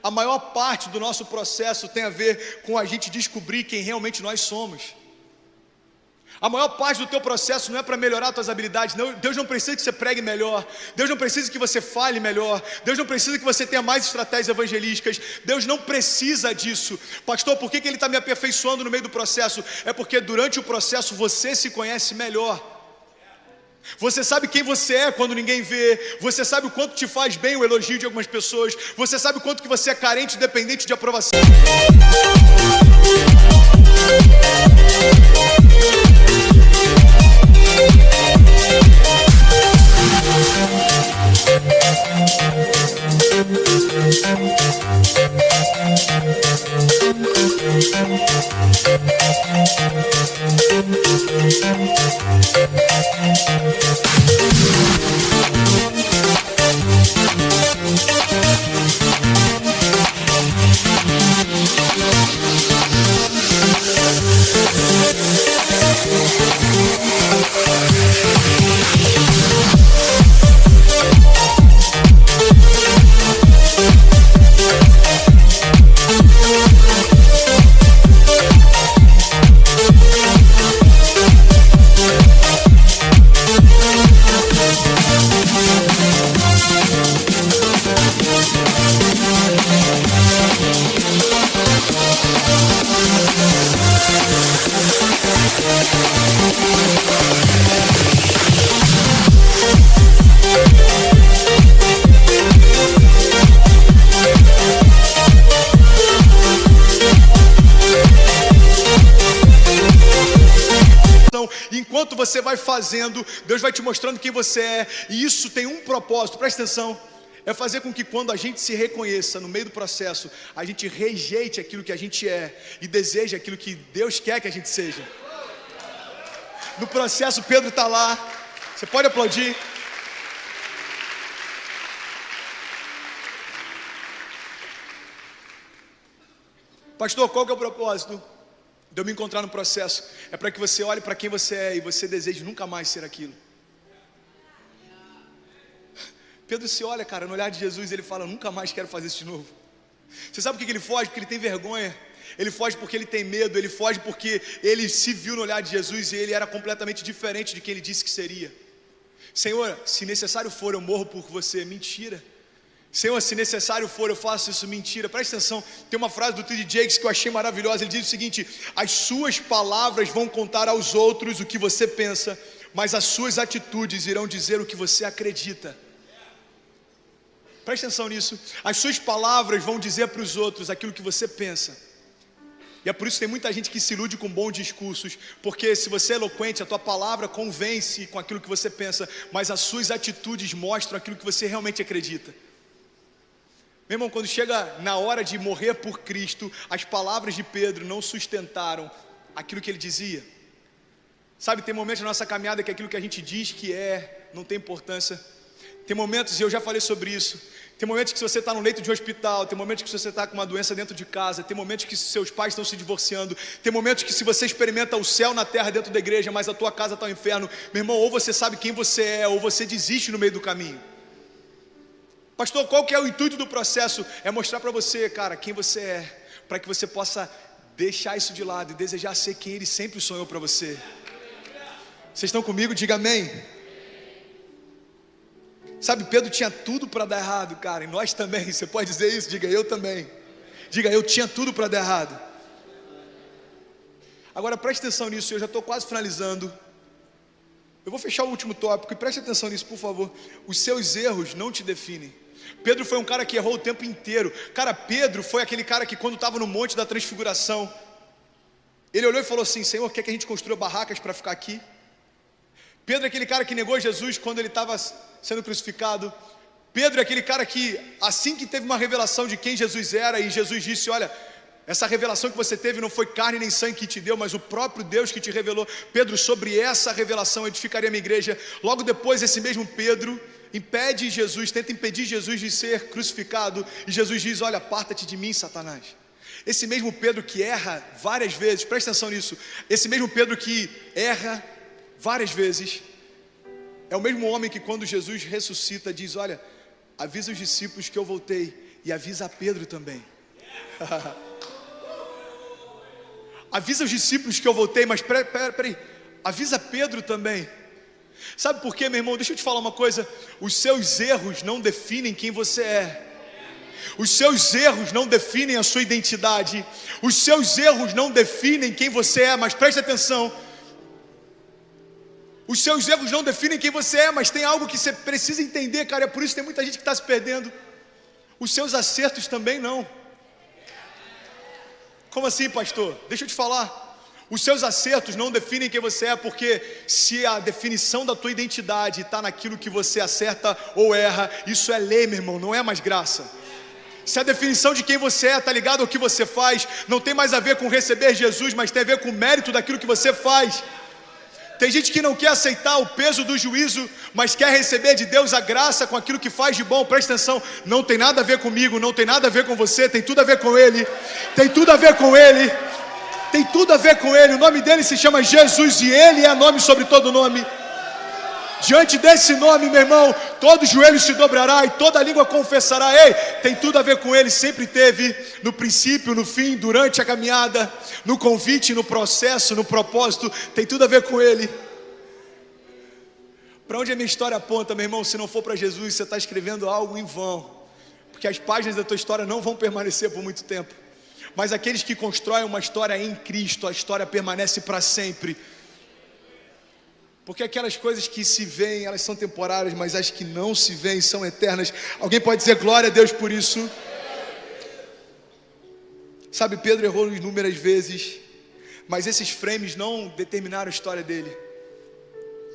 A maior parte do nosso processo tem a ver com a gente descobrir quem realmente nós somos. A maior parte do teu processo não é para melhorar as tuas habilidades, não. Deus não precisa que você pregue melhor, Deus não precisa que você fale melhor, Deus não precisa que você tenha mais estratégias evangelísticas, Deus não precisa disso. Pastor, por que Ele está me aperfeiçoando no meio do processo? É porque durante o processo você se conhece melhor. Você sabe quem você é quando ninguém vê, você sabe o quanto te faz bem o elogio de algumas pessoas, você sabe o quanto que você é carente e dependente de aprovação. Enquanto você vai fazendo, Deus vai te mostrando quem você é, e isso tem um propósito, presta atenção, é fazer com que quando a gente se reconheça no meio do processo, a gente rejeite aquilo que a gente é e deseje aquilo que Deus quer que a gente seja. No processo Pedro está lá, você pode aplaudir. Pastor, qual que é o propósito de eu me encontrar no processo? É para que você olhe para quem você é e você deseje nunca mais ser aquilo. Pedro se olha, cara, no olhar de Jesus, ele fala: nunca mais quero fazer isso de novo. Você sabe por que ele foge? Porque ele tem vergonha. Ele foge porque ele tem medo. Ele foge porque ele se viu no olhar de Jesus e ele era completamente diferente de quem ele disse que seria. Senhor, se necessário for, eu morro por você. Mentira. Senhor, se necessário for, eu faço isso. Mentira. Presta atenção, tem uma frase do T.D. Jakes que eu achei maravilhosa. Ele diz o seguinte: as suas palavras vão contar aos outros o que você pensa, mas as suas atitudes irão dizer o que você acredita. Presta atenção nisso. As suas palavras vão dizer para os outros aquilo que você pensa. E é por isso que tem muita gente que se ilude com bons discursos, porque se você é eloquente, a tua palavra convence com aquilo que você pensa, mas as suas atitudes mostram aquilo que você realmente acredita. Meu irmão, quando chega na hora de morrer por Cristo, as palavras de Pedro não sustentaram aquilo que ele dizia. Sabe, tem momentos na nossa caminhada que aquilo que a gente diz que não tem importância. Tem momentos, e eu já falei sobre isso, tem momentos que se você está no leito de hospital, tem momentos que você está com uma doença dentro de casa, tem momentos que seus pais estão se divorciando, tem momentos que se você experimenta o céu na terra dentro da igreja, mas a tua casa está no inferno, meu irmão, ou você sabe quem você é, ou você desiste no meio do caminho. Pastor, qual que é o intuito do processo? É mostrar para você, cara, quem você é, para que você possa deixar isso de lado e desejar ser quem Ele sempre sonhou para você. Vocês estão comigo? Diga amém. Sabe, Pedro tinha tudo para dar errado, cara, e nós também. Você pode dizer isso? Diga, eu também. Diga, eu tinha tudo para dar errado. Agora preste atenção nisso, eu já estou quase finalizando. Eu vou fechar o último tópico e preste atenção nisso, por favor. Os seus erros não te definem. Pedro foi um cara que errou o tempo inteiro. Cara, Pedro foi aquele cara que quando estava no monte da transfiguração, ele olhou e falou assim: Senhor, quer que a gente construa barracas para ficar aqui? Pedro é aquele cara que negou Jesus quando ele estava sendo crucificado. Pedro é aquele cara que, assim que teve uma revelação de quem Jesus era, e Jesus disse: olha, essa revelação que você teve não foi carne nem sangue que te deu, mas o próprio Deus que te revelou. Pedro, sobre essa revelação edificaria a minha igreja. Logo depois, esse mesmo Pedro impede Jesus, tenta impedir Jesus de ser crucificado, e Jesus diz: olha, aparta-te de mim, Satanás. Esse mesmo Pedro que erra várias vezes, presta atenção nisso, esse mesmo Pedro que erra várias vezes, é o mesmo homem que quando Jesus ressuscita diz: olha, avisa os discípulos que eu voltei, e avisa a Pedro também. Avisa os discípulos que eu voltei, mas peraí, avisa Pedro também. Sabe por quê, meu irmão? Deixa eu te falar uma coisa: os seus erros não definem quem você é. Os seus erros não definem a sua identidade. Os seus erros não definem quem você é, mas preste atenção. Os seus erros não definem quem você é, mas tem algo que você precisa entender, cara. É por isso que tem muita gente que está se perdendo. Os seus acertos também não. Como assim, pastor? Deixa eu te falar. Os seus acertos não definem quem você é, porque se a definição da tua identidade está naquilo que você acerta ou erra, isso é lei, meu irmão, não é mais graça. Se a definição de quem você é está ligado ao que você faz, não tem mais a ver com receber Jesus, mas tem a ver com o mérito daquilo que você faz. Tem gente que não quer aceitar o peso do juízo, mas quer receber de Deus a graça com aquilo que faz de bom. Presta atenção, não tem nada a ver comigo, não tem nada a ver com você, tem tudo a ver com Ele. Tem tudo a ver com Ele. Tem tudo a ver com Ele. O nome dele se chama Jesus e Ele é nome sobre todo nome. Diante desse nome, meu irmão, todo joelho se dobrará e toda língua confessará. Ei, tem tudo a ver com Ele, sempre teve, no princípio, no fim, durante a caminhada, no convite, no processo, no propósito, tem tudo a ver com Ele. Para onde a minha história aponta, meu irmão? Se não for para Jesus, você está escrevendo algo em vão, porque as páginas da tua história não vão permanecer por muito tempo, mas aqueles que constroem uma história em Cristo, a história permanece para sempre. Porque aquelas coisas que se veem, elas são temporárias, mas as que não se veem são eternas. Alguém pode dizer glória a Deus por isso? Sabe, Pedro errou inúmeras vezes, mas esses frames não determinaram a história dele.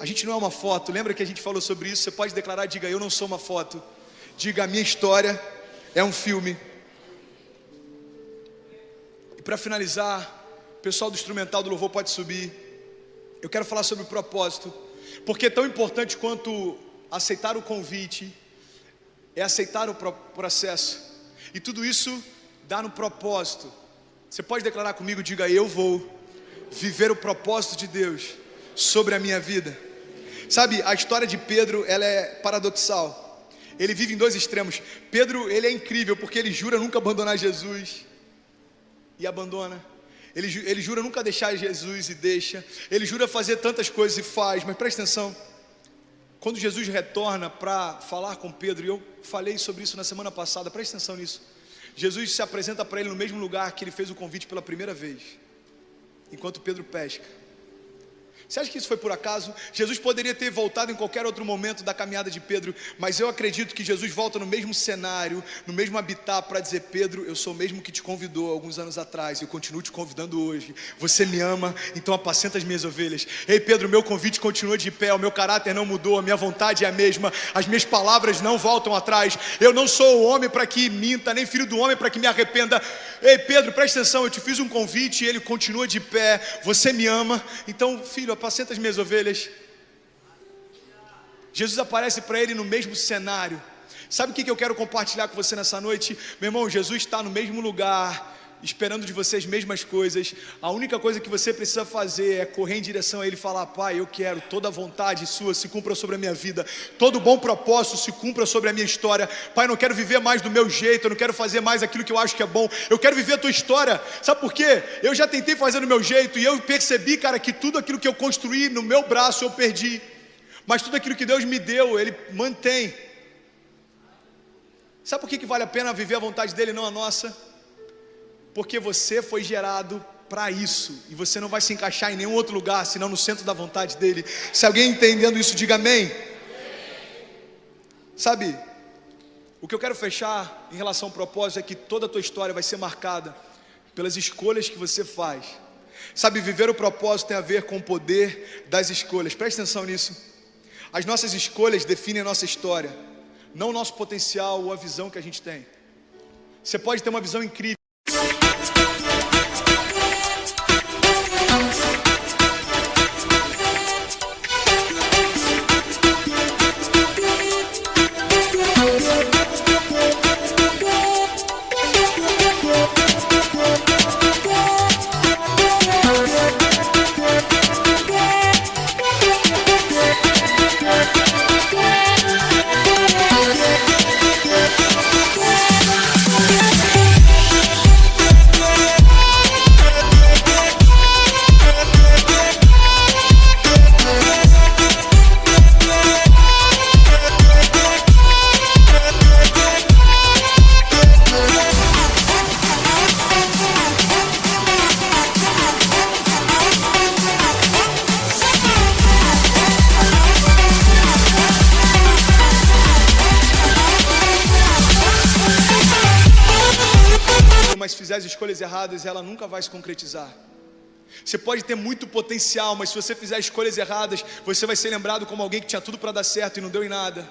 A gente não é uma foto, lembra que a gente falou sobre isso? Você pode declarar, diga: eu não sou uma foto. Diga: a minha história é um filme. E para finalizar, o pessoal do instrumental do louvor pode subir. Eu quero falar sobre o propósito, porque tão importante quanto aceitar o convite é aceitar o processo, e tudo isso dá no propósito. Você pode declarar comigo, diga: eu vou viver o propósito de Deus sobre a minha vida. Sabe, a história de Pedro, ela é paradoxal. Ele vive em dois extremos. Pedro, ele é incrível, porque ele jura nunca abandonar Jesus e abandona. Ele jura nunca deixar Jesus e deixa. Ele jura fazer tantas coisas e faz. Mas presta atenção, quando Jesus retorna para falar com Pedro, e eu falei sobre isso na semana passada, presta atenção nisso. Jesus se apresenta para ele no mesmo lugar que ele fez o convite pela primeira vez, enquanto Pedro pesca. Você acha que isso foi por acaso? Jesus poderia ter voltado em qualquer outro momento da caminhada de Pedro, mas eu acredito que Jesus volta no mesmo cenário, no mesmo habitat, para dizer: Pedro, eu sou o mesmo que te convidou alguns anos atrás, e eu continuo te convidando hoje. Você me ama, então apacenta as minhas ovelhas. Ei, Pedro, meu convite continua de pé, o meu caráter não mudou, a minha vontade é a mesma, as minhas palavras não voltam atrás. Eu não sou o homem para que minta, nem filho do homem para que me arrependa. Ei, Pedro, presta atenção, eu te fiz um convite e ele continua de pé. Você me ama, então, filho, apacenta as minhas ovelhas. Jesus aparece para ele no mesmo cenário. Sabe o que eu quero compartilhar com você nessa noite? Meu irmão, Jesus está no mesmo lugar, esperando de você as mesmas coisas. A única coisa que você precisa fazer é correr em direção a Ele e falar: Pai, eu quero, toda a vontade sua se cumpra sobre a minha vida, todo bom propósito se cumpra sobre a minha história. Pai, eu não quero viver mais do meu jeito, eu não quero fazer mais aquilo que eu acho que é bom, eu quero viver a tua história. Sabe por quê? Eu já tentei fazer do meu jeito, e eu percebi, cara, que tudo aquilo que eu construí no meu braço eu perdi, mas tudo aquilo que Deus me deu, Ele mantém. Sabe por que vale a pena viver a vontade dEle e não a nossa? Porque você foi gerado para isso, e você não vai se encaixar em nenhum outro lugar, senão no centro da vontade dEle. Se alguém entendendo isso, diga amém. Sabe, o que eu quero fechar em relação ao propósito é que toda a tua história vai ser marcada pelas escolhas que você faz, Sabe, viver o propósito tem a ver com o poder das escolhas. Preste atenção nisso. As nossas escolhas definem a nossa história, não o nosso potencial ou a visão que a gente tem. Você pode ter uma visão incrível. Mas se fizer as escolhas erradas, ela nunca vai se concretizar. Você pode ter muito potencial, mas se você fizer escolhas erradas, você vai ser lembrado como alguém que tinha tudo para dar certo e não deu em nada.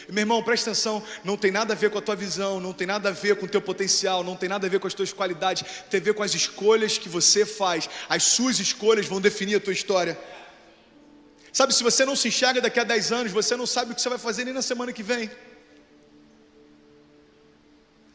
E, meu irmão, presta atenção, não tem nada a ver com a tua visão, não tem nada a ver com o teu potencial, não tem nada a ver com as tuas qualidades, tem a ver com as escolhas que você faz. As suas escolhas vão definir a tua história. Sabe, se você não se enxerga daqui a 10 anos, você não sabe o que você vai fazer nem na semana que vem.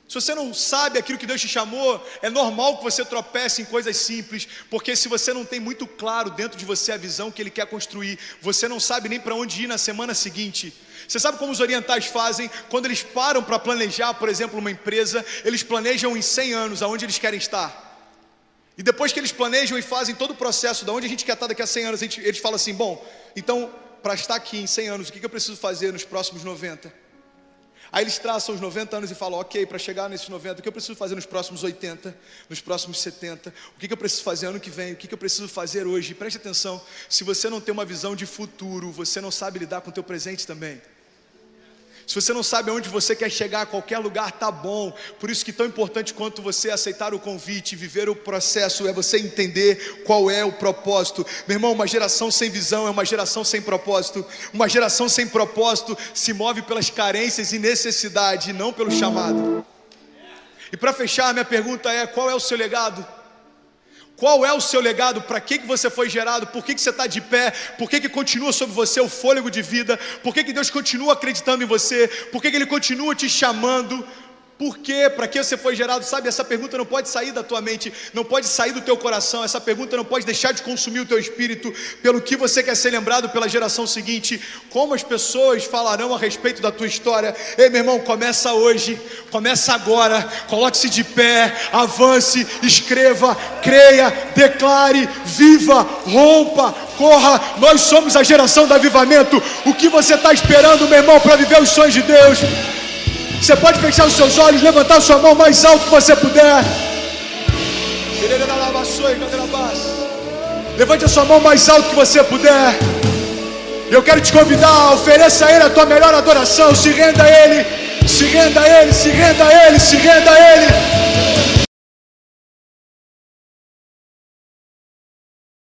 Se você não sabe aquilo que Deus te chamou, é normal que você tropece em coisas simples, porque se você não tem muito claro dentro de você a visão que Ele quer construir, você não sabe nem para onde ir na semana seguinte. Você sabe como os orientais fazem? Quando eles param para planejar, por exemplo, uma empresa, eles planejam em 100 anos aonde eles querem estar. E depois que eles planejam e fazem todo o processo de onde a gente quer estar daqui a 100 anos, eles falam assim, bom, então para estar aqui em 100 anos, o que eu preciso fazer nos próximos 90? Aí eles traçam os 90 anos e falam, ok, para chegar nesses 90, o que eu preciso fazer nos próximos 80, nos próximos 70, o que eu preciso fazer ano que vem, o que eu preciso fazer hoje? Preste atenção, se você não tem uma visão de futuro, você não sabe lidar com o teu presente também. Se você não sabe aonde você quer chegar, a qualquer lugar tá bom. Por isso que tão importante quanto você aceitar o convite, viver o processo, é você entender qual é o propósito. Meu irmão, uma geração sem visão é uma geração sem propósito. Uma geração sem propósito se move pelas carências e necessidade, não pelo chamado. E para fechar, minha pergunta é, qual é o seu legado? Qual é o seu legado? Para que você foi gerado? Por que você está de pé? Por que continua sobre você o fôlego de vida? Por que Deus continua acreditando em você? Por que Ele continua te chamando? Por quê? Para que você foi gerado? Sabe, essa pergunta não pode sair da tua mente, não pode sair do teu coração. Essa pergunta não pode deixar de consumir o teu espírito. Pelo que você quer ser lembrado pela geração seguinte? Como as pessoas falarão a respeito da tua história? Ei, meu irmão, começa hoje, começa agora. Coloque-se de pé, avance, escreva, creia, declare, viva, rompa, corra. Nós somos a geração do avivamento. O que você está esperando, meu irmão, para viver os sonhos de Deus? Você pode fechar os seus olhos, levantar sua mão mais alto que você puder. Levante a sua mão mais alto que você puder. Eu quero te convidar, ofereça a Ele a tua melhor adoração. Se renda a Ele, se renda a Ele, se renda a Ele, se renda a Ele.